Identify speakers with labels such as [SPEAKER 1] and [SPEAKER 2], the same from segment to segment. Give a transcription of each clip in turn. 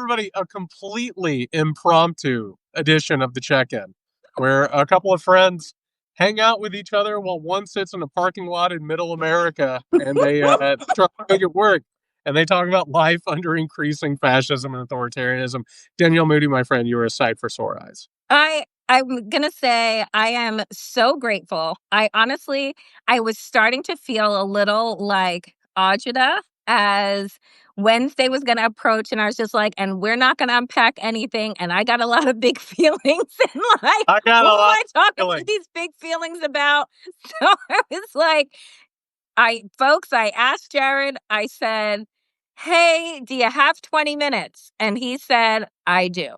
[SPEAKER 1] everybody a completely impromptu edition of the check-in, where a couple of friends hang out with each other while one sits in a parking lot in middle America and they try to make it work. And they talk about life under increasing fascism and authoritarianism. Danielle Moody, my friend, you are a sight for sore eyes.
[SPEAKER 2] I'm gonna say I am so grateful. I was starting to feel a little like agita as Wednesday was gonna approach, and I was just like, and we're not gonna unpack anything. And I got a lot of big feelings, and like,
[SPEAKER 1] I got
[SPEAKER 2] who
[SPEAKER 1] a
[SPEAKER 2] am
[SPEAKER 1] lot
[SPEAKER 2] I
[SPEAKER 1] of
[SPEAKER 2] talking to
[SPEAKER 1] feeling.
[SPEAKER 2] these big feelings about? So I was like, I asked Jared, I said, hey, do you have 20 minutes? And he said, I do.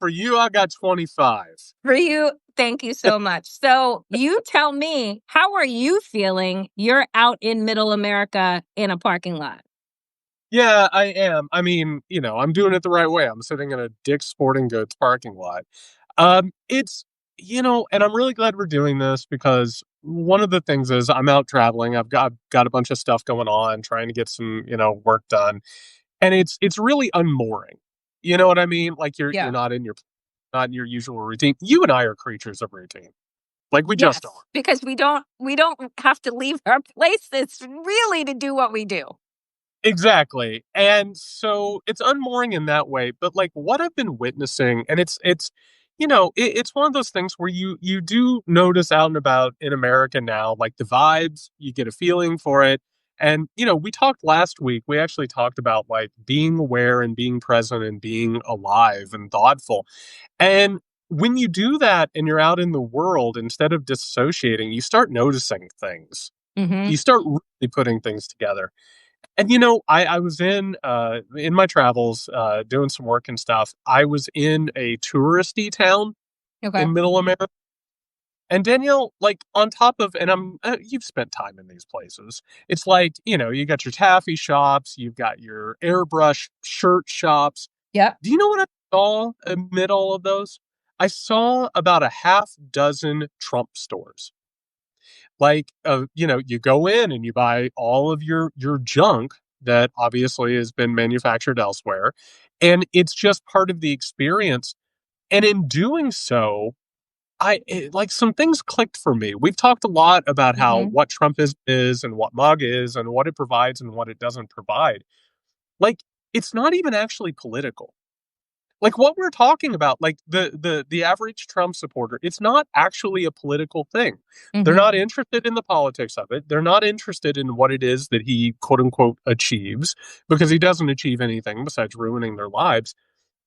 [SPEAKER 1] For you, I got 25.
[SPEAKER 2] For you, thank you so much. So you tell me, how are you feeling? You're out in middle America in a parking lot.
[SPEAKER 1] Yeah, I am. I mean, I'm doing it the right way. I'm sitting in a Dick's Sporting Goods parking lot. It's, and I'm really glad we're doing this because one of the things is I'm out traveling. I've got a bunch of stuff going on, trying to get some, work done. And it's really unmooring. You know what I mean? Like you're
[SPEAKER 2] Yeah.
[SPEAKER 1] not in your usual routine. You and I are creatures of routine. Like we
[SPEAKER 2] Yes,
[SPEAKER 1] just are.
[SPEAKER 2] because we don't have to leave our places really to do what we do.
[SPEAKER 1] Exactly. And so it's unmooring in that way, but like what I've been witnessing, and it's one of those things where you do notice out and about in America now, like the vibes, you get a feeling for it. And we talked last week, we actually talked about like being aware and being present and being alive and thoughtful. And when you do that and you're out in the world, instead of dissociating, you start noticing things.
[SPEAKER 2] Mm-hmm.
[SPEAKER 1] You start really putting things together. And I was in my travels, doing some work and stuff. I was in a touristy town
[SPEAKER 2] Okay.
[SPEAKER 1] in Middle America. And Danielle, like on top of, and you've spent time in these places. It's like you got your taffy shops, you've got your airbrush shirt shops.
[SPEAKER 2] Yep.
[SPEAKER 1] Do you know what I saw amid all of those? I saw about a half dozen Trump stores. Like, you go in and you buy all of your junk that obviously has been manufactured elsewhere, and it's just part of the experience. And in doing so, like some things clicked for me. We've talked a lot about how
[SPEAKER 2] Mm-hmm.
[SPEAKER 1] what Trump is and what MAGA is and what it provides and what it doesn't provide. Like, it's not even actually political. Like what we're talking about, like the average Trump supporter, it's not actually a political thing. They're
[SPEAKER 2] Mm-hmm.
[SPEAKER 1] not interested in the politics of it. They're not interested in what it is that he quote unquote achieves, because he doesn't achieve anything besides ruining their lives.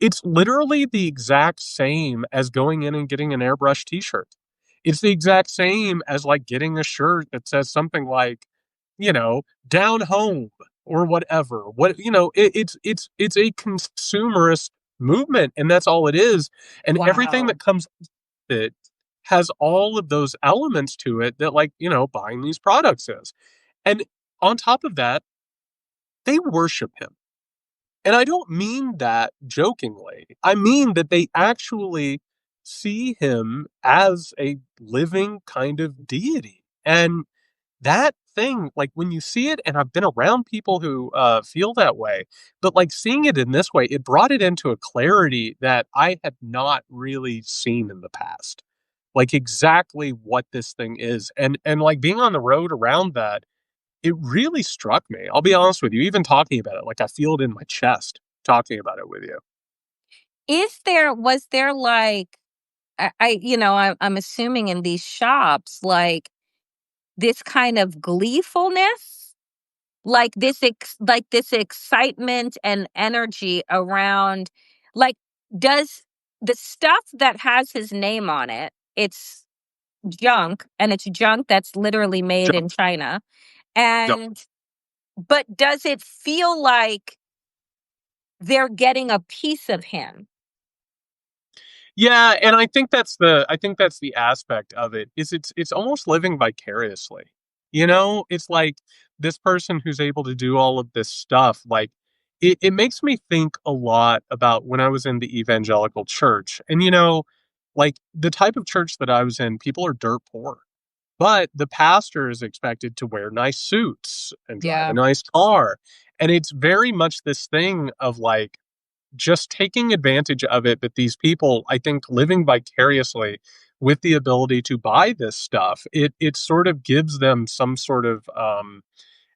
[SPEAKER 1] It's literally the exact same as going in and getting an airbrush t-shirt. It's the exact same as like getting a shirt that says something like, down home or whatever. It's a consumerist movement, and that's all it is. And everything
[SPEAKER 2] Wow.
[SPEAKER 1] that comes with it has all of those elements to it that, like, buying these products is. And on top of that, they worship him. And I don't mean that jokingly. I mean that they actually see him as a living kind of deity. And that thing, like when you see it, and I've been around people who feel that way, but like seeing it in this way, it brought it into a clarity that I had not really seen in the past. Like exactly what this thing is. And like being on the road around that, it really struck me. I'll be honest with you, even talking about it, like I feel it in my chest talking about it with you.
[SPEAKER 2] Was there like, I'm assuming in these shops, like this kind of gleefulness, like like this excitement and energy around, like, does the stuff that has his name on it, it's junk, and it's junk that's literally made
[SPEAKER 1] Jump,
[SPEAKER 2] in China.
[SPEAKER 1] jump.
[SPEAKER 2] And but does it feel like they're getting a piece of him?
[SPEAKER 1] Yeah, and I think that's the aspect of it is it's almost living vicariously. It's like this person who's able to do all of this stuff, like it makes me think a lot about when I was in the evangelical church. And like the type of church that I was in, people are dirt poor. But the pastor is expected to wear nice suits and drive a
[SPEAKER 2] Yeah.
[SPEAKER 1] nice car. And it's very much this thing of like just taking advantage of it that these people, I think, living vicariously with the ability to buy this stuff, it sort of gives them some sort of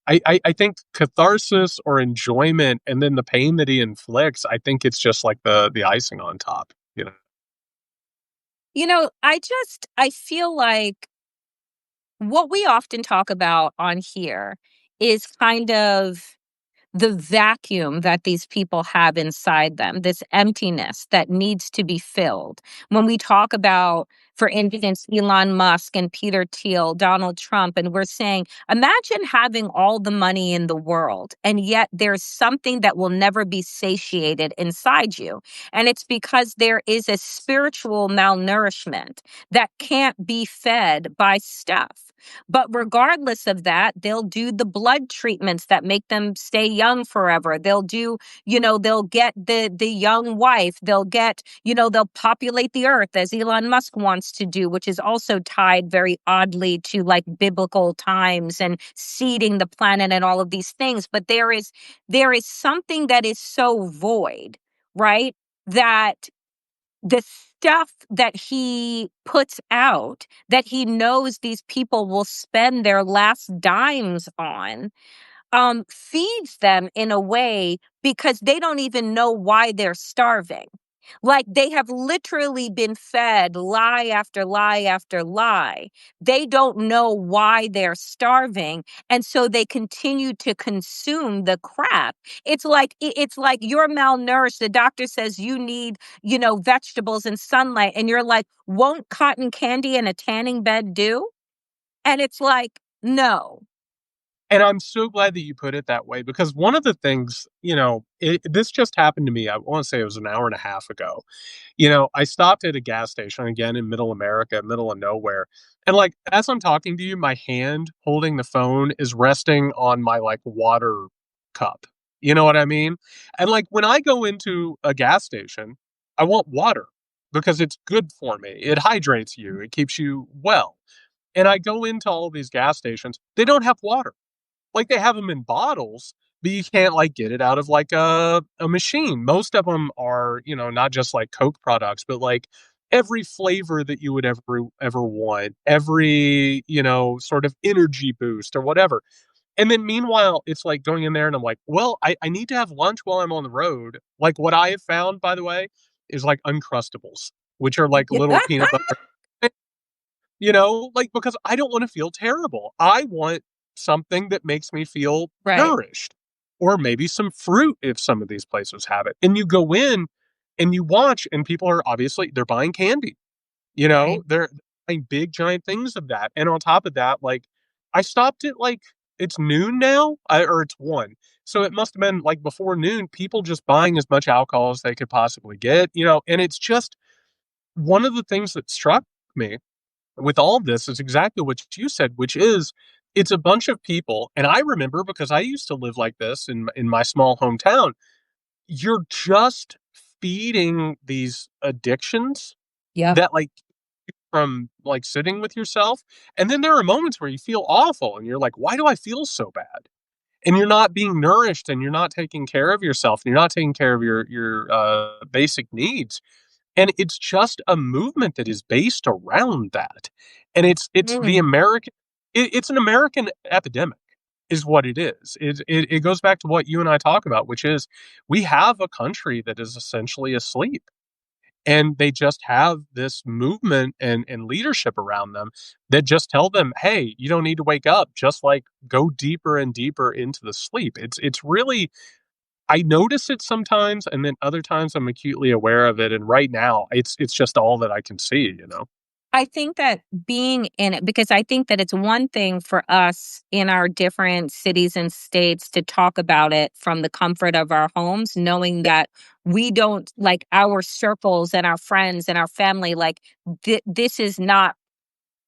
[SPEAKER 1] I think catharsis or enjoyment, and then the pain that he inflicts, I think it's just like the icing on top, you know.
[SPEAKER 2] I feel like what we often talk about on here is kind of the vacuum that these people have inside them, this emptiness that needs to be filled. When we talk about, for instance, Elon Musk and Peter Thiel, Donald Trump, and we're saying, imagine having all the money in the world, and yet there's something that will never be satiated inside you. And it's because there is a spiritual malnourishment that can't be fed by stuff. But regardless of that, they'll do the blood treatments that make them stay young forever. They'll get the young wife. They'll populate the earth as Elon Musk wants to do, which is also tied very oddly to like biblical times and seeding the planet and all of these things. But there is something that is so void, right? That the stuff that he puts out, that he knows these people will spend their last dimes on, feeds them in a way because they don't even know why they're starving. Like they have literally been fed lie after lie after lie. They don't know why they're starving. And so they continue to consume the crap. It's like you're malnourished. The doctor says you need, vegetables and sunlight. And you're like, won't cotton candy and a tanning bed do? And it's like, no.
[SPEAKER 1] And I'm so glad that you put it that way because one of the things, this just happened to me. I want to say it was an hour and a half ago. I stopped at a gas station again in middle America, middle of nowhere. And like as I'm talking to you, my hand holding the phone is resting on my like water cup. You know what I mean? And like when I go into a gas station, I want water because it's good for me. It hydrates you, it keeps you well. And I go into all these gas stations, they don't have water. Like they have them in bottles, but you can't like get it out of like a machine. Most of them are, not just like Coke products, but like every flavor that you would ever want, every, sort of energy boost or whatever. And then meanwhile, it's like going in there and I'm like, well, I need to have lunch while I'm on the road. Like what I have found, by the way, is like Uncrustables, which are like little peanut butter, like because I don't want to feel terrible. I want something that makes me feel
[SPEAKER 2] Right.
[SPEAKER 1] nourished, or maybe some fruit if some of these places have it. And you go in and you watch, and people are obviously they're buying candy.
[SPEAKER 2] Right.
[SPEAKER 1] They're buying big giant things of that. And on top of that, like I stopped at like it's noon now, or it's 1. So it must have been like before noon, people just buying as much alcohol as they could possibly get, and it's just one of the things that struck me with all of this is exactly what you said, which is it's a bunch of people. And I remember because I used to live like this in my small hometown. You're just feeding these addictions
[SPEAKER 2] Yep.
[SPEAKER 1] that like from like sitting with yourself. And then there are moments where you feel awful and you're like, why do I feel so bad? And you're not being nourished and you're not taking care of yourself and you're not taking care of your basic needs. And it's just a movement that is based around that. And it's the
[SPEAKER 2] Mm.
[SPEAKER 1] American it's an American epidemic is what it is. It goes back to what you and I talk about, which is we have a country that is essentially asleep. And they just have this movement and leadership around them that just tell them, hey, you don't need to wake up, just like go deeper and deeper into the sleep. It's really I notice it sometimes, and then other times I'm acutely aware of it, and right now, it's just all that I can see.
[SPEAKER 2] I think that being in it, because I think that it's one thing for us in our different cities and states to talk about it from the comfort of our homes, knowing that we don't like our circles and our friends and our family, like this is not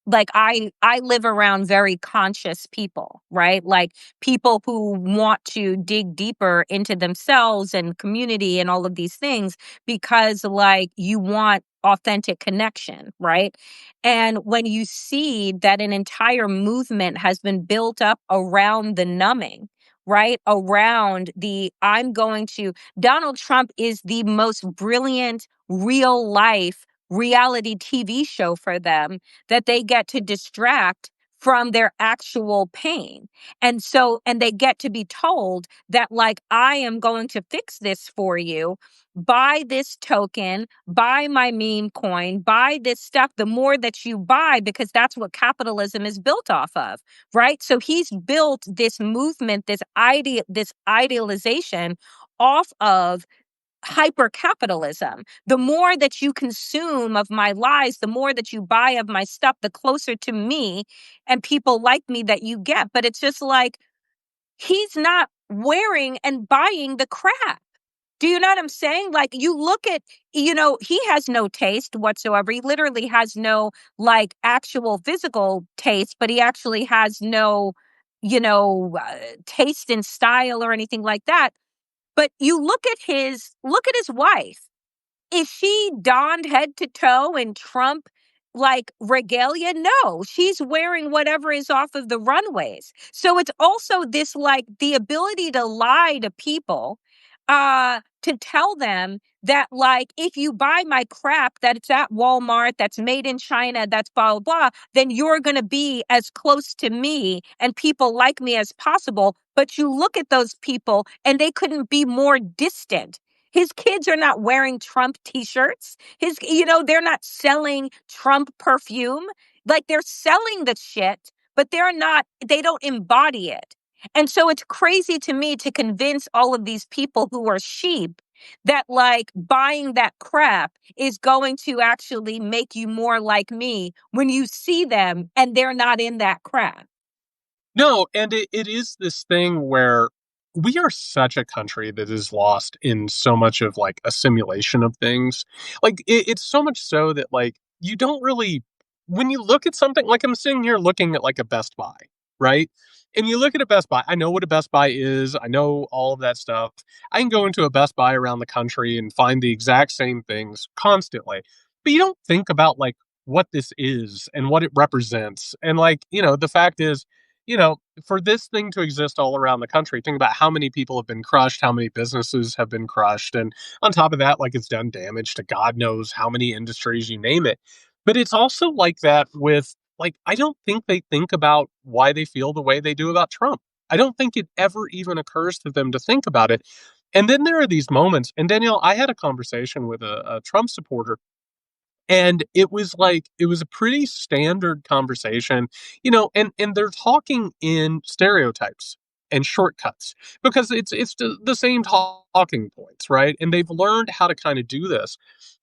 [SPEAKER 2] like I live around very conscious people, right? Like people who want to dig deeper into themselves and community and all of these things because like you want authentic connection, right? And when you see that an entire movement has been built up around the numbing, right? Around Donald Trump is the most brilliant real life reality TV show for them that they get to distract from their actual pain. And they get to be told that, like, I am going to fix this for you. Buy this token, buy my meme coin, buy this stuff. The more that you buy, because that's what capitalism is built off of, right? So he's built this movement, this idealization off of hyper capitalism. The more that you consume of my lies, the more that you buy of my stuff, the closer to me and people like me that you get. But it's just like, he's not wearing and buying the crap. Do you know what I'm saying? Like, you look at, he has no taste whatsoever. He literally has no, like, actual physical taste, but he actually has no, taste in style or anything like that. But you look at his wife. Is she donned head to toe in Trump like regalia? No, she's wearing whatever is off of the runways. So it's also this, like, the ability to lie to people, to tell them that, like, if you buy my crap that it's at Walmart, that's made in China, that's blah blah blah, then you're going to be as close to me and people like me as possible. But you look at those people and they couldn't be more distant. His kids are not wearing Trump t-shirts. They're not selling Trump perfume. Like, they're selling the shit, but they don't embody it. And so it's crazy to me to convince all of these people who are sheep that, like, buying that crap is going to actually make you more like me when you see them and they're not in that crap.
[SPEAKER 1] No, and it is this thing where we are such a country that is lost in so much of like a simulation of things. Like it's so much so that like you don't really, when you look at something like I'm sitting here looking at like a Best Buy, right? And you look at a Best Buy, I know what a Best Buy is, I know all of that stuff. I can go into a Best Buy around the country and find the exact same things constantly. But you don't think about like what this is and what it represents. And like, the fact is, for this thing to exist all around the country, think about how many people have been crushed, how many businesses have been crushed. And on top of that, like it's done damage to God knows how many industries, you name it. But it's also like that with, like, I don't think they think about why they feel the way they do about Trump. I don't think it ever even occurs to them to think about it. And then there are these moments. And Danielle, I had a conversation with a Trump supporter, and it was like it was a pretty standard conversation, and they're talking in stereotypes and shortcuts because it's the same talking points, right? And they've learned how to kind of do this.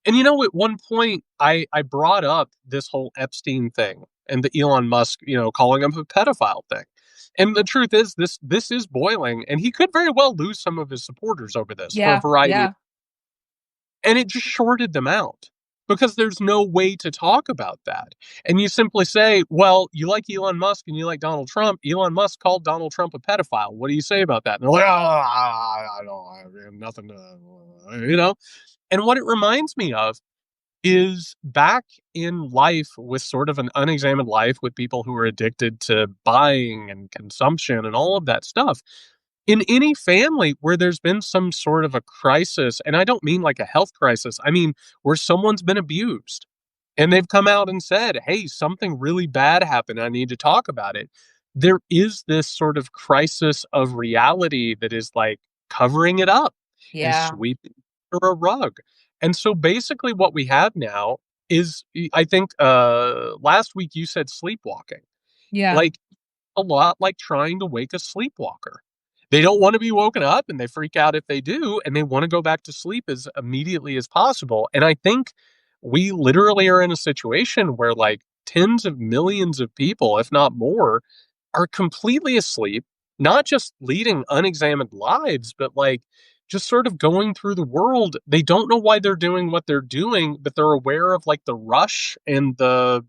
[SPEAKER 1] And at one point I brought up this whole Epstein thing and the Elon Musk, calling him a pedophile thing. And the truth is this is boiling, and he could very well lose some of his supporters over this for a
[SPEAKER 2] Yeah,
[SPEAKER 1] variety,
[SPEAKER 2] yeah,
[SPEAKER 1] and it just shorted them out because there's no way to talk about that. And you simply say, well, you like Elon Musk and you like Donald Trump. Elon Musk called Donald Trump a pedophile. What do you say about that? And they're like, oh, I don't I have nothing to. And what it reminds me of is back in life with sort of an unexamined life with people who are addicted to buying and consumption and all of that stuff, in any family where there's been some sort of a crisis, and I don't mean like a health crisis, I mean where someone's been abused and they've come out and said, hey, something really bad happened. I need to talk about it. There is this sort of crisis of reality that is like covering it up and
[SPEAKER 2] yeah,
[SPEAKER 1] sweeping it under a rug. And so basically, what we have now is, I think last week you said sleepwalking.
[SPEAKER 2] yeah,
[SPEAKER 1] Like, a lot like trying to wake a sleepwalker. They don't want to be woken up and they freak out if they do, and they want to go back to sleep as immediately as possible. And I think we literally are in a situation where like tens of millions of people, if not more, are completely asleep, not just leading unexamined lives, but like just sort of going through the world. They don't know why they're doing what they're doing, but they're aware of like the rush and the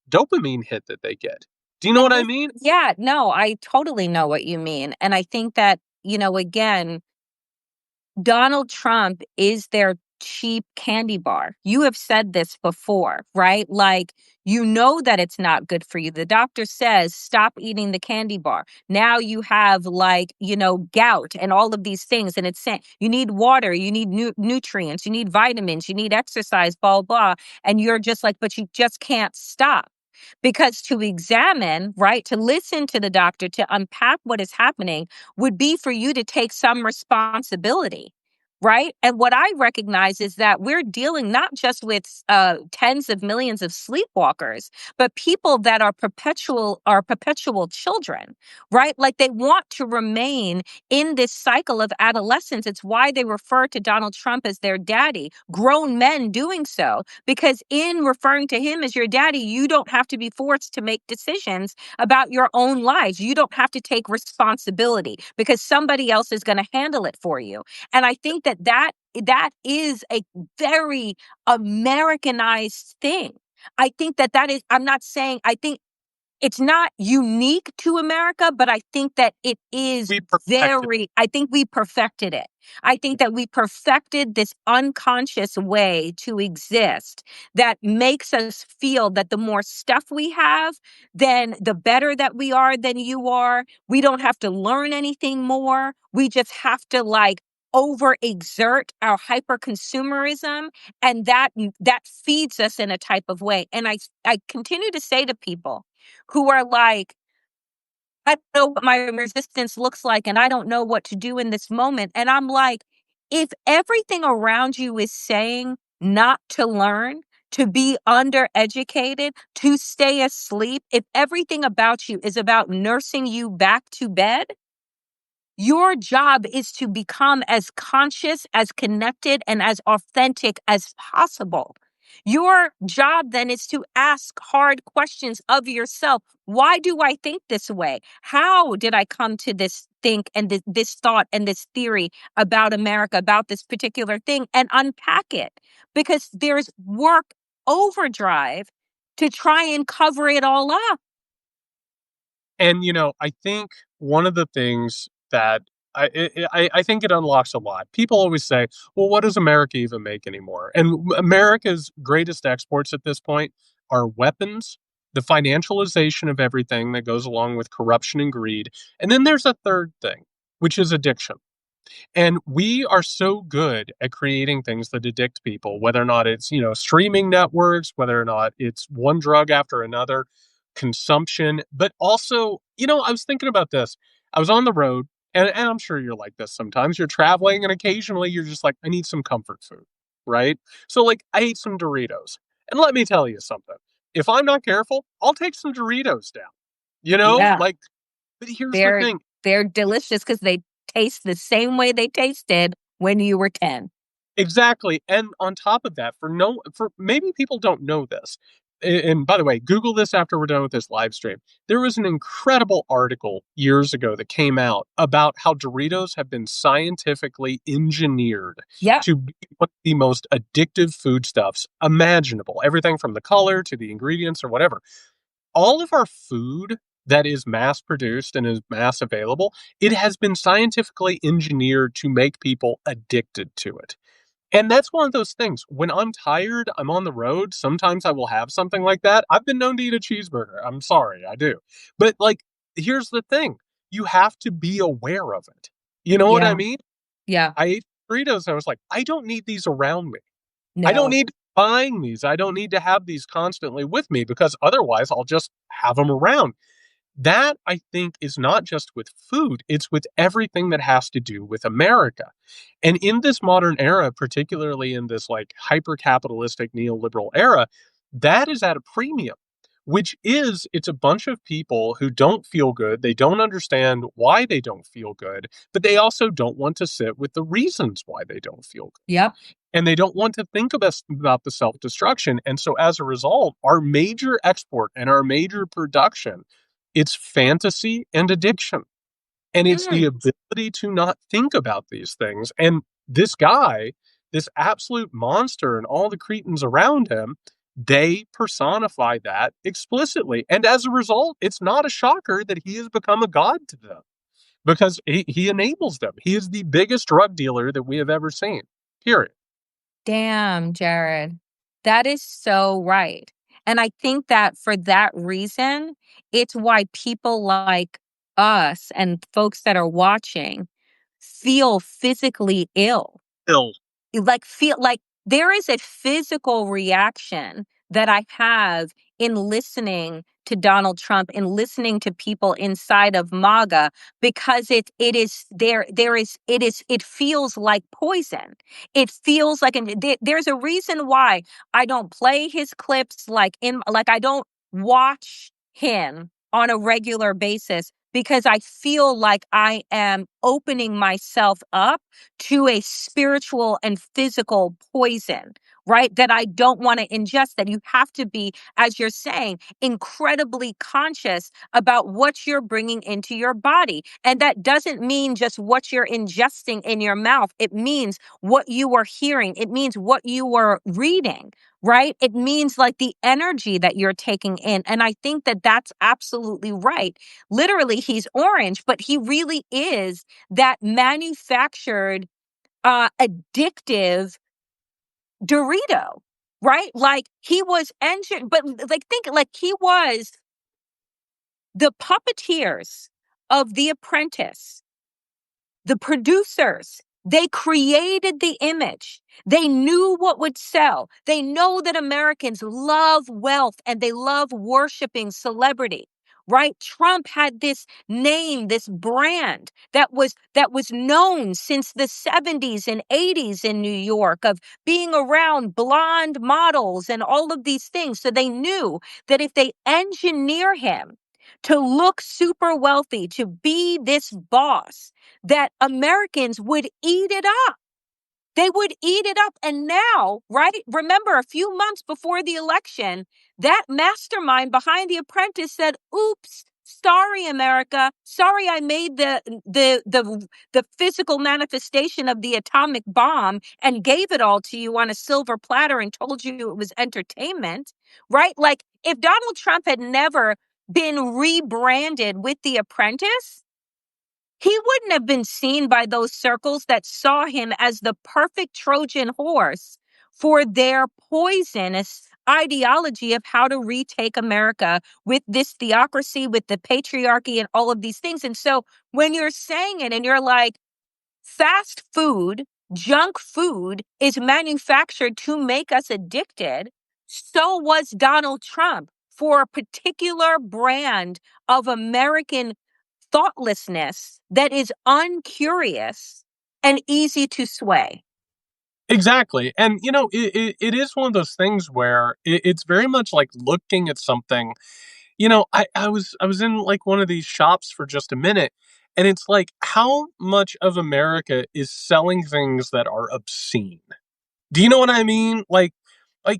[SPEAKER 1] dopamine hit that they get. Do you know what
[SPEAKER 2] and
[SPEAKER 1] I
[SPEAKER 2] this
[SPEAKER 1] mean?
[SPEAKER 2] yeah, no, I totally know what you mean. And I think that, again, Donald Trump is their cheap candy bar. You have said this before, right? Like, you know that it's not good for you. The doctor says, stop eating the candy bar. Now you have, like, gout and all of these things. And it's saying you need water, you need nutrients, you need vitamins, you need exercise, blah, blah. And you're just like, but you just can't stop. Because to examine, right, to listen to the doctor, to unpack what is happening would be for you to take some responsibility. Right. And what I recognize is that we're dealing not just with tens of millions of sleepwalkers, but people that are perpetual children, right? Like, they want to remain in this cycle of adolescence. It's why they refer to Donald Trump as their daddy, grown men doing so, because in referring to him as your daddy, you don't have to be forced to make decisions about your own lives. You don't have to take responsibility because somebody else is going to handle it for you. And I think that is a very Americanized thing. I think that is, I'm not saying, I think it's not unique to America, but I think that it is
[SPEAKER 1] We perfected.
[SPEAKER 2] I think we perfected it. I think that we perfected this unconscious way to exist that makes us feel that the more stuff we have, then the better that we are than you are. We don't have to learn anything more. We just have to, like, overexert our hyper-consumerism, and that feeds us in a type of way. And I continue to say to people who are like, I don't know what my resistance looks like, and I don't know what to do in this moment. And I'm like, if everything around you is saying not to learn, to be undereducated, to stay asleep, if everything about you is about nursing you back to bed, your job is to become as conscious, as connected, and as authentic as possible. Your job then is to ask hard questions of yourself. Why do I think this way? How did I come to this think and this thought and this theory about America, about this particular thing, and unpack it? Because there's work overdrive to try and cover it all up.
[SPEAKER 1] And, I think one of the things that I think it unlocks a lot. People always say, well, what does America even make anymore? And America's greatest exports at this point are weapons, the financialization of everything that goes along with corruption and greed. And then there's a third thing, which is addiction. And we are so good at creating things that addict people, whether or not it's, streaming networks, whether or not it's one drug after another, consumption. But also, I was thinking about this. I was on the road, and I'm sure you're like this sometimes. You're traveling, and occasionally you're just like, I need some comfort food, right? So, like, I ate some Doritos. And let me tell you something. If I'm not careful, I'll take some Doritos down,
[SPEAKER 2] Yeah.
[SPEAKER 1] like, but here's the
[SPEAKER 2] They're
[SPEAKER 1] thing.
[SPEAKER 2] they're delicious because they taste the same way they tasted when you were 10.
[SPEAKER 1] Exactly, and on top of that, for maybe people don't know this, and by the way, Google this after we're done with this live stream. There was an incredible article years ago that came out about how Doritos have been scientifically engineered
[SPEAKER 2] Yep,
[SPEAKER 1] to be one of the most addictive foodstuffs imaginable. Everything from the color to the ingredients or whatever. All of our food that is mass produced and is mass available, it has been scientifically engineered to make people addicted to it. And that's one of those things. When I'm tired, I'm on the road, sometimes I will have something like that. I've been known to eat a cheeseburger. I'm sorry, I do. But, like, here's the thing. You have to be aware of it. You know what I
[SPEAKER 2] yeah,
[SPEAKER 1] mean?
[SPEAKER 2] yeah.
[SPEAKER 1] I ate Doritos and I was like, I don't need these around me. I don't
[SPEAKER 2] No.
[SPEAKER 1] need to be buying these. I don't need to have these constantly with me because otherwise I'll just have them around. That, I think, is not just with food, it's with everything that has to do with America. And in this modern era, particularly in this like hyper capitalistic neoliberal era, that is at a premium, which is it's a bunch of people who don't feel good. They don't understand why they don't feel good, but they also don't want to sit with the reasons why they don't feel good.
[SPEAKER 2] Yep.
[SPEAKER 1] And they don't want to think about the self destruction. And so as a result, our major export and our major production, it's fantasy and addiction. And it's the
[SPEAKER 2] Mm.
[SPEAKER 1] ability to not think about these things. And this guy, this absolute monster and all the cretins around him, they personify that explicitly. And as a result, it's not a shocker that he has become a god to them because he enables them. He is the biggest drug dealer that we have ever seen. Period.
[SPEAKER 2] Damn, Jared. That is so right. And I think that for that reason, it's why people like us and folks that are watching feel physically ill.
[SPEAKER 1] Ill.
[SPEAKER 2] Like, feel like there is a physical reaction that I have in listening to Donald Trump and listening to people inside of MAGA, because it is there is it feels like poison. It feels like, and there's a reason why I don't play his clips, like I don't watch him on a regular basis, because I feel like I am opening myself up to a spiritual and physical poison, right? That I don't want to ingest, that you have to be, as you're saying, incredibly conscious about what you're bringing into your body. And that doesn't mean just what you're ingesting in your mouth. It means what you are hearing. It means what you are reading, right? It means like the energy that you're taking in. And I think that that's absolutely right. Literally, he's orange, but he really is that manufactured addictive Dorito, right? Like he was but like think like he was the puppeteers of The Apprentice, the producers. They created the image. They knew what would sell. They know that Americans love wealth and they love worshiping celebrity, right? Trump had this name, this brand that was known since the 70s and 80s in New York, of being around blonde models and all of these things. So they knew that if they engineer him to look super wealthy, to be this boss, that Americans would eat it up. They would eat it up. And now, right? Remember, a few months before the election, that mastermind behind The Apprentice said, "Oops, sorry, America. Sorry, I made the physical manifestation of the atomic bomb and gave it all to you on a silver platter and told you it was entertainment." Right? Like, if Donald Trump had never been rebranded with The Apprentice, he wouldn't have been seen by those circles that saw him as the perfect Trojan horse for their poisonous ideology of how to retake America with this theocracy, with the patriarchy, and all of these things. And so when you're saying it and you're like, fast food, junk food is manufactured to make us addicted, so was Donald Trump for a particular brand of American thoughtlessness that is uncurious and easy to sway.
[SPEAKER 1] Exactly. And, it is one of those things where it's very much like looking at something. I was in like one of these shops for just a minute, and it's like, how much of America is selling things that are obscene? Do you know what I mean? Like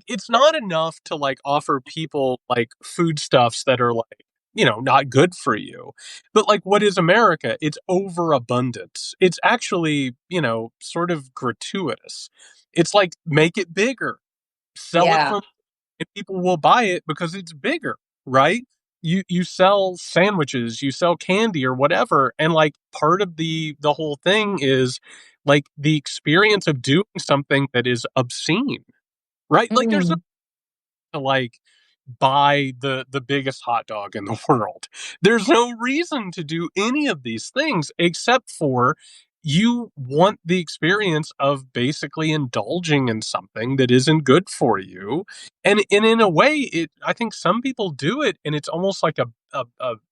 [SPEAKER 1] it's not enough to like offer people like foodstuffs that are like, not good for you. But like, what is America? It's overabundance. It's actually, sort of gratuitous. It's like, make it bigger, sell it
[SPEAKER 2] Yeah.
[SPEAKER 1] for, and people will buy it because it's bigger, right? You sell sandwiches, you sell candy or whatever, and like part of the whole thing is like the experience of doing something that is obscene, right? Like there's no
[SPEAKER 2] Mm,
[SPEAKER 1] to like buy the biggest hot dog in the world. There's no reason to do any of these things except for you want the experience of basically indulging in something that isn't good for you. And in a way, I think some people do it and it's almost like a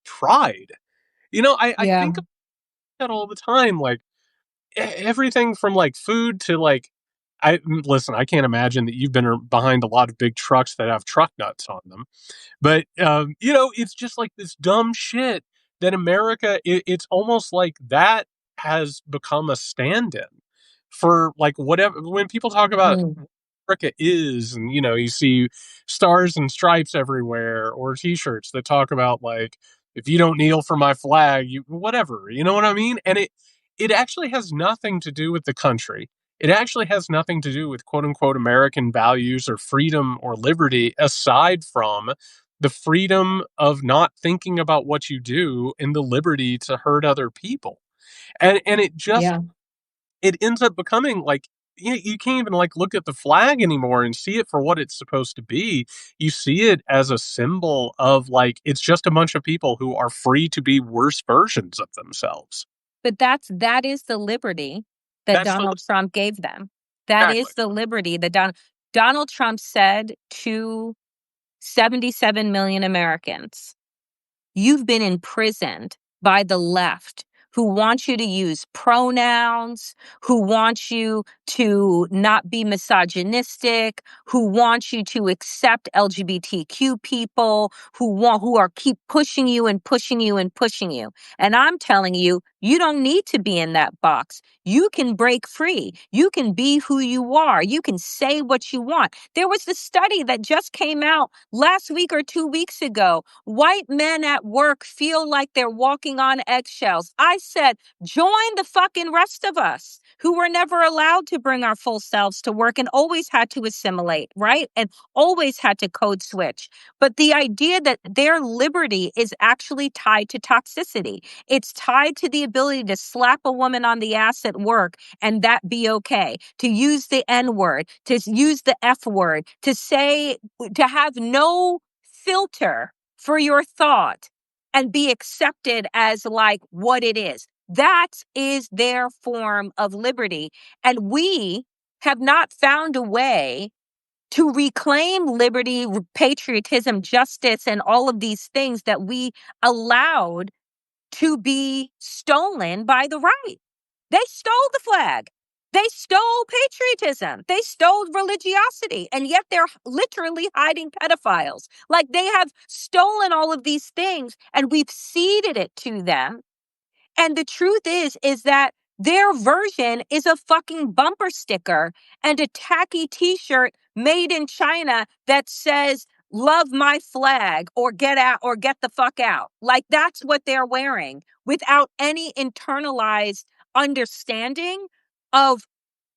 [SPEAKER 1] pride. I
[SPEAKER 2] yeah.
[SPEAKER 1] think of that all the time. Like everything from like food to like listen, I can't imagine that you've been behind a lot of big trucks that have truck nuts on them. But it's just like this dumb shit that America. It's almost like that has become a stand-in for like whatever. When people talk about
[SPEAKER 2] Mm,
[SPEAKER 1] America is, and you see stars and stripes everywhere, or T-shirts that talk about like, if you don't kneel for my flag, you whatever. You know what I mean? And it actually has nothing to do with the country. It actually has nothing to do with quote unquote American values or freedom or liberty, aside from the freedom of not thinking about what you do and the liberty to hurt other people. And it just
[SPEAKER 2] yeah.
[SPEAKER 1] it ends up becoming like you can't even like look at the flag anymore and see it for what it's supposed to be. You see it as a symbol of like it's just a bunch of people who are free to be worse versions of themselves.
[SPEAKER 2] But that is the liberty that
[SPEAKER 1] That's the
[SPEAKER 2] Donald Trump gave them. That
[SPEAKER 1] exactly.
[SPEAKER 2] is the liberty that Donald Trump said to 77 million Americans, you've been imprisoned by the left who want you to use pronouns, who want you to not be misogynistic, who want you to accept LGBTQ people, who are keep pushing you and pushing you and pushing you. And I'm telling you, you don't need to be in that box. You can break free. You can be who you are. You can say what you want. There was the study that just came out last week or 2 weeks ago. White men at work feel like they're walking on eggshells. I said, join the fucking rest of us who were never allowed to bring our full selves to work and always had to assimilate, right? And always had to code switch. But the idea that their liberty is actually tied to toxicity. It's tied to the ability to slap a woman on the ass at work and that be okay, to use the N word, to use the F word, to say, to have no filter for your thought and be accepted as like what it is. That is their form of liberty. And we have not found a way to reclaim liberty, patriotism, justice, and all of these things that we allowed to be stolen by the right. They stole the flag. They stole patriotism. They stole religiosity. And yet they're literally hiding pedophiles. Like they have stolen all of these things and we've ceded it to them. And the truth is that their version is a fucking bumper sticker and a tacky t-shirt made in China that says, love my flag or get out or get the fuck out. Like that's what they're wearing without any internalized understanding of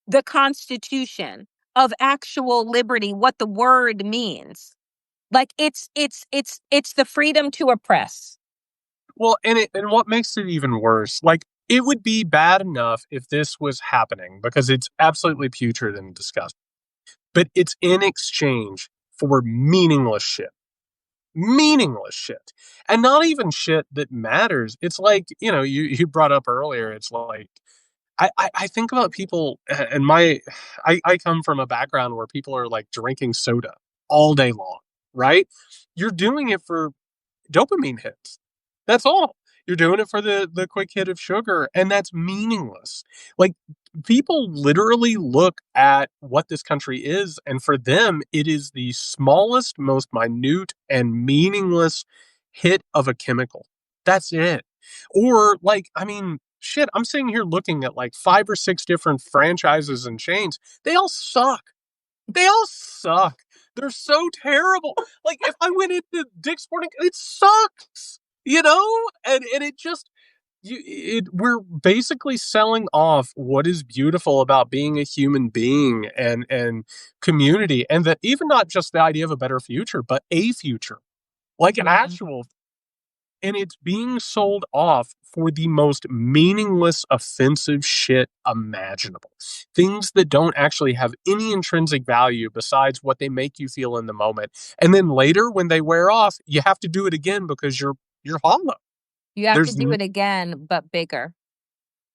[SPEAKER 2] the Constitution, of actual liberty, what the word means. Like it's the freedom to oppress.
[SPEAKER 1] Well, and what makes it even worse, like it would be bad enough if this was happening because it's absolutely putrid and disgusting. But it's in exchange for meaningless shit. Meaningless shit. And not even shit that matters. It's like, you brought up earlier, it's like I think about people and I come from a background where people are like drinking soda all day long, right? You're doing it for dopamine hits. That's all. You're doing it for the quick hit of sugar, and that's meaningless. Like people literally look at what this country is, and for them, it is the smallest, most minute, and meaningless hit of a chemical. That's it. Or like, I mean, shit, I'm sitting here looking at like 5 or 6 different franchises and chains. They all suck. They all suck. They're so terrible. Like if I went into Dick's Sporting, it sucks. And it just we're basically selling off what is beautiful about being a human being and community, and that even not just the idea of a better future, but a future, like an
[SPEAKER 2] Yeah.
[SPEAKER 1] actual, and it's being sold off for the most meaningless, offensive shit imaginable. Things that don't actually have any intrinsic value besides what they make you feel in the moment. And then later, when they wear off, you have to do it again because you're hollow.
[SPEAKER 2] You have to
[SPEAKER 1] There's
[SPEAKER 2] do it again, but bigger.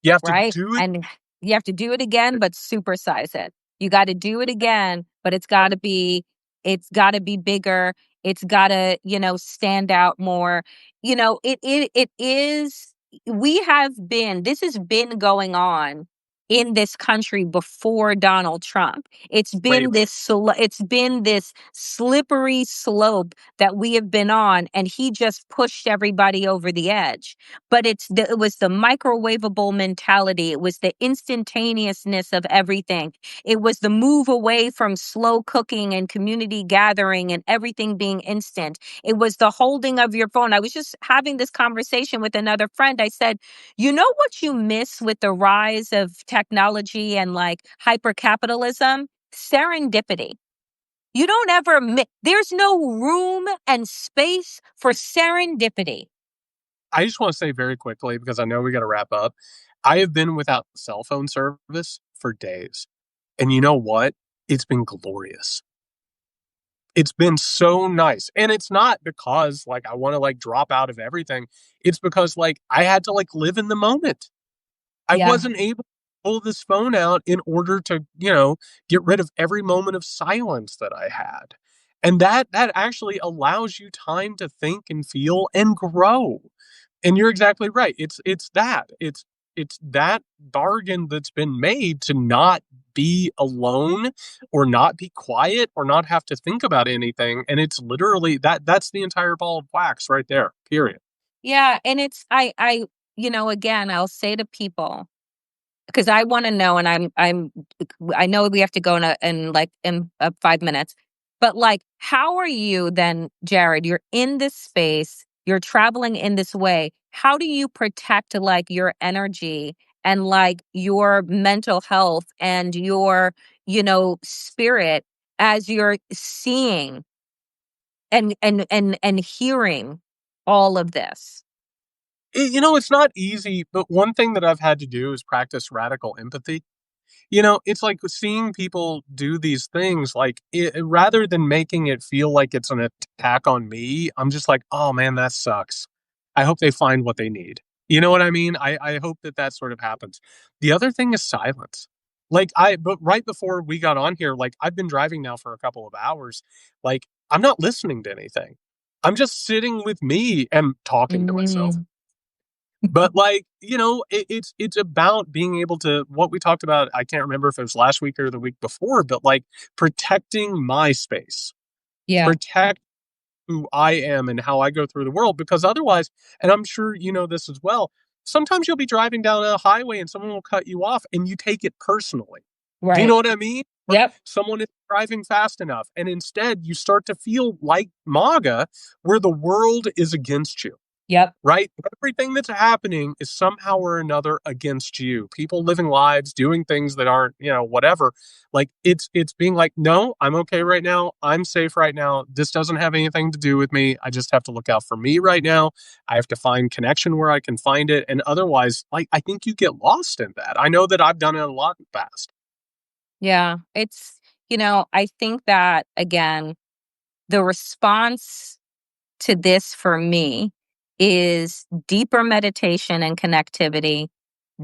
[SPEAKER 1] You have to
[SPEAKER 2] Right?
[SPEAKER 1] do it.
[SPEAKER 2] And you have to do it again, but supersize it. You got to do it again, but it's got to be bigger. It's got to, stand out more. It is, this has been going on in this country before Donald Trump.
[SPEAKER 1] Way
[SPEAKER 2] It's been this slippery slope that we have been on, and he just pushed everybody over the edge. But it was the microwavable mentality. It was the instantaneousness of everything. It was the move away from slow cooking and community gathering and everything being instant. It was the holding of your phone. I was just having this conversation with another friend. I said, you know what you miss with the rise of technology and like hyper capitalism? Serendipity. You don't ever, there's no room and space for serendipity.
[SPEAKER 1] I just want to say very quickly, because I know we got to wrap up. I have been without cell phone service for days. And you know what? It's been glorious. It's been so nice. And it's not because like I want to like drop out of everything. It's because like I had to like live in the moment. I
[SPEAKER 2] Yeah.
[SPEAKER 1] wasn't able to pull this phone out in order to, get rid of every moment of silence that I had. And that actually allows you time to think and feel and grow. And you're exactly right. It's that bargain that's been made to not be alone or not be quiet or not have to think about anything. And it's literally that's the entire ball of wax right there. Period.
[SPEAKER 2] Yeah, and it's again, I'll say to people, because I wanna know, and I know we have to go in 5 minutes, but, like, how are you then, Jared? You're in this space, you're traveling in this way. How do you protect, like, your energy and, like, your mental health and your, spirit as you're seeing and hearing all of this?
[SPEAKER 1] It's not easy, but one thing that I've had to do is practice radical empathy. It's like seeing people do these things, like, rather than making it feel like it's an attack on me, I'm just like, oh man, that sucks. I hope they find what they need. You know what I mean? I hope that sort of happens. The other thing is silence. But right before we got on here, like, I've been driving now for a couple of hours. Like, I'm not listening to anything. I'm just sitting with me and talking to myself.
[SPEAKER 2] Mm.
[SPEAKER 1] But, like, it's about being able to what we talked about, I can't remember if it was last week or the week before, but, like, protecting my space,
[SPEAKER 2] Yeah,
[SPEAKER 1] protect who I am and how I go through the world, because otherwise, and I'm sure you know this as well, sometimes you'll be driving down a highway and someone will cut you off and you take it personally. Do you
[SPEAKER 2] right.
[SPEAKER 1] know what I mean? Or
[SPEAKER 2] Yep,
[SPEAKER 1] someone is driving fast enough, and instead you start to feel like MAGA, where the world is against you.
[SPEAKER 2] yep.
[SPEAKER 1] Right? Everything that's happening is somehow or another against you. People living lives, doing things that aren't, whatever. Like, it's being like, no, I'm okay right now. I'm safe right now. This doesn't have anything to do with me. I just have to look out for me right now. I have to find connection where I can find it. And otherwise, like, I think you get lost in that. I know that I've done it a lot in the past.
[SPEAKER 2] Yeah, I think that, again, the response to this for me is deeper meditation and connectivity,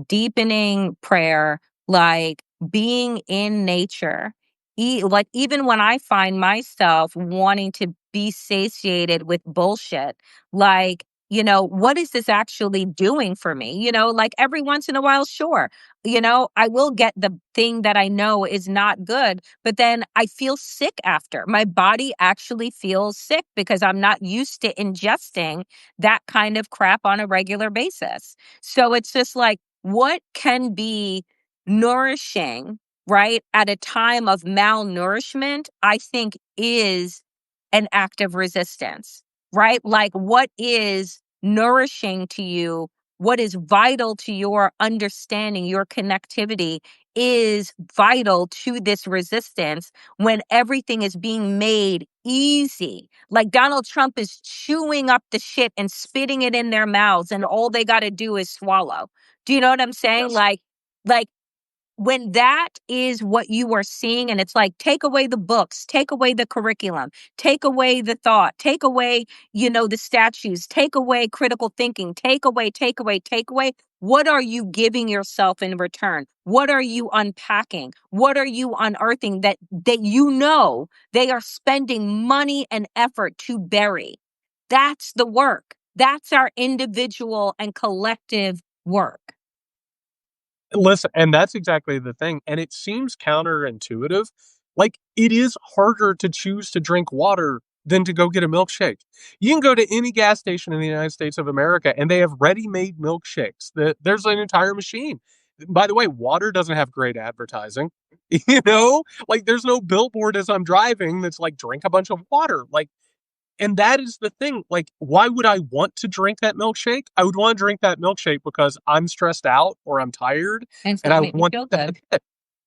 [SPEAKER 2] deepening prayer, like being in nature. Like, even when I find myself wanting to be satiated with bullshit, like, what is this actually doing for me? Like, every once in a while, sure, I will get the thing that I know is not good, but then I feel sick after. My body actually feels sick because I'm not used to ingesting that kind of crap on a regular basis. So it's just like, what can be nourishing, right, at a time of malnourishment, I think is an act of resistance, right? Like, what is nourishing to you, what is vital to your understanding, your connectivity is vital to this resistance when everything is being made easy. Like, Donald Trump is chewing up the shit and spitting it in their mouths, and all they got to do is swallow. Do you know what I'm saying?
[SPEAKER 1] Yes.
[SPEAKER 2] Like when that is what you are seeing, and it's like, take away the books, take away the curriculum, take away the thought, take away, the statues, take away critical thinking, take away, take away, take away. What are you giving yourself in return? What are you unpacking? What are you unearthing that they are spending money and effort to bury? That's the work. That's our individual and collective work.
[SPEAKER 1] Listen, and that's exactly the thing, and it seems counterintuitive. Like, it is harder to choose to drink water than to go get a milkshake. You can go to any gas station in the United States of America, and they have ready-made milkshakes. There's an entire machine. By the way, water doesn't have great advertising. Like, there's no billboard as I'm driving that's like, drink a bunch of water. Like, and that is the thing. Like, why would I want to drink that milkshake? I would want to drink that milkshake because I'm stressed out or I'm tired
[SPEAKER 2] And it's
[SPEAKER 1] and
[SPEAKER 2] going to
[SPEAKER 1] I
[SPEAKER 2] make me
[SPEAKER 1] want
[SPEAKER 2] feel
[SPEAKER 1] that
[SPEAKER 2] good.
[SPEAKER 1] hit.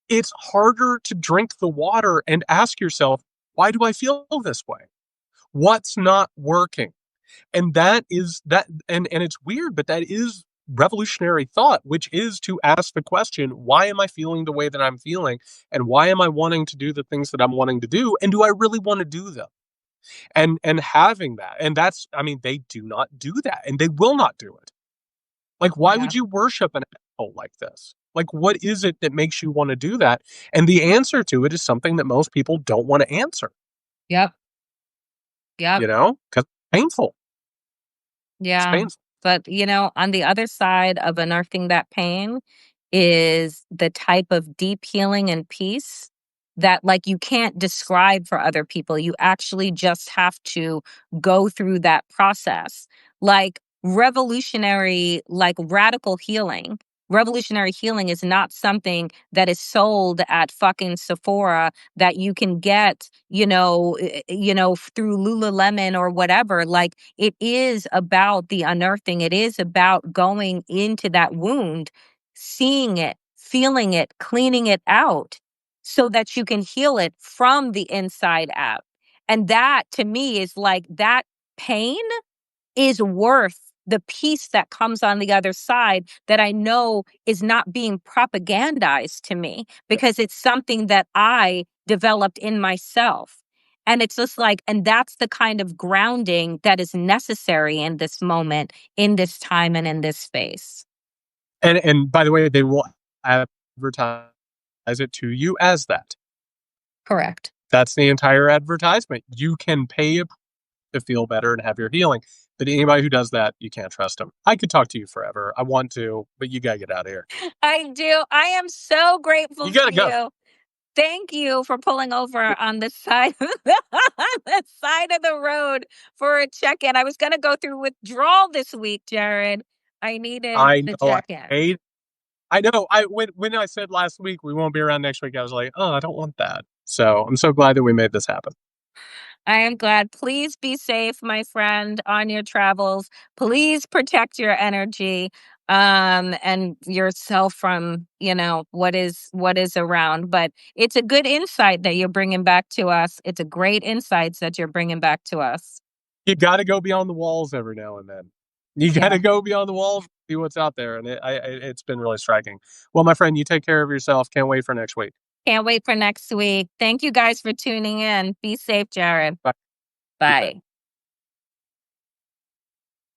[SPEAKER 1] It's harder to drink the water and ask yourself, why do I feel this way? What's not working? And that is that and it's weird, but that is revolutionary thought, which is to ask the question, why am I feeling the way that I'm feeling? And why am I wanting to do the things that I'm wanting to do? And do I really want to do them? And having that. And that's, I mean, they do not do that and they will not do it. Like, why
[SPEAKER 2] Yeah.
[SPEAKER 1] would you worship an asshole like this? Like, what is it that makes you want to do that? And the answer to it is something that most people don't want to answer,
[SPEAKER 2] Yep. Yep.
[SPEAKER 1] because it's painful. It's
[SPEAKER 2] Yeah.
[SPEAKER 1] painful.
[SPEAKER 2] But, on the other side of unearthing that pain is the type of deep healing and peace that, like, you can't describe for other people. You actually just have to go through that process. Like, revolutionary, like, radical healing. Revolutionary healing is not something that is sold at fucking Sephora that you can get, through Lululemon or whatever. Like, it is about the unearthing. It is about going into that wound, seeing it, feeling it, cleaning it out so that you can heal it from the inside out. And that to me is like that pain is worth the peace that comes on the other side that I know is not being propagandized to me because it's something that I developed in myself. And it's just like, and that's the kind of grounding that is necessary in this moment, in this time, and in this space.
[SPEAKER 1] And by the way, they will advertise it to you as that.
[SPEAKER 2] Correct.
[SPEAKER 1] That's the entire advertisement. You can pay to feel better and have your healing. But anybody who does that, you can't trust them. I could talk to you forever. I want to, but you gotta get out of here.
[SPEAKER 2] I do. I am so
[SPEAKER 1] You
[SPEAKER 2] grateful for
[SPEAKER 1] gotta go.
[SPEAKER 2] you. Thank you for pulling over on the side of the side of the road for a check-in. I was gonna go through withdrawal this week, Jared. I needed
[SPEAKER 1] I
[SPEAKER 2] the
[SPEAKER 1] know. I
[SPEAKER 2] check-in.
[SPEAKER 1] hate. I know. When I said last week we won't be around next week, I was like, oh, I don't want that. So I'm so glad that we made this happen.
[SPEAKER 2] I am glad. Please be safe, my friend, on your travels. Please protect your energy and yourself from, what is around. But it's a good insight that you're bringing back to us. It's a great insights that you're bringing back to us.
[SPEAKER 1] You got to go beyond the walls every now and then. You got
[SPEAKER 2] Yeah.
[SPEAKER 1] to go beyond the walls, see what's out there, and it's been really striking. Well, my friend, you take care of yourself. Can't wait for next week.
[SPEAKER 2] Can't wait for next week. Tk you guys for tuning in. Be safe, Jared.
[SPEAKER 1] Bye. You bet.
[SPEAKER 2] Bye.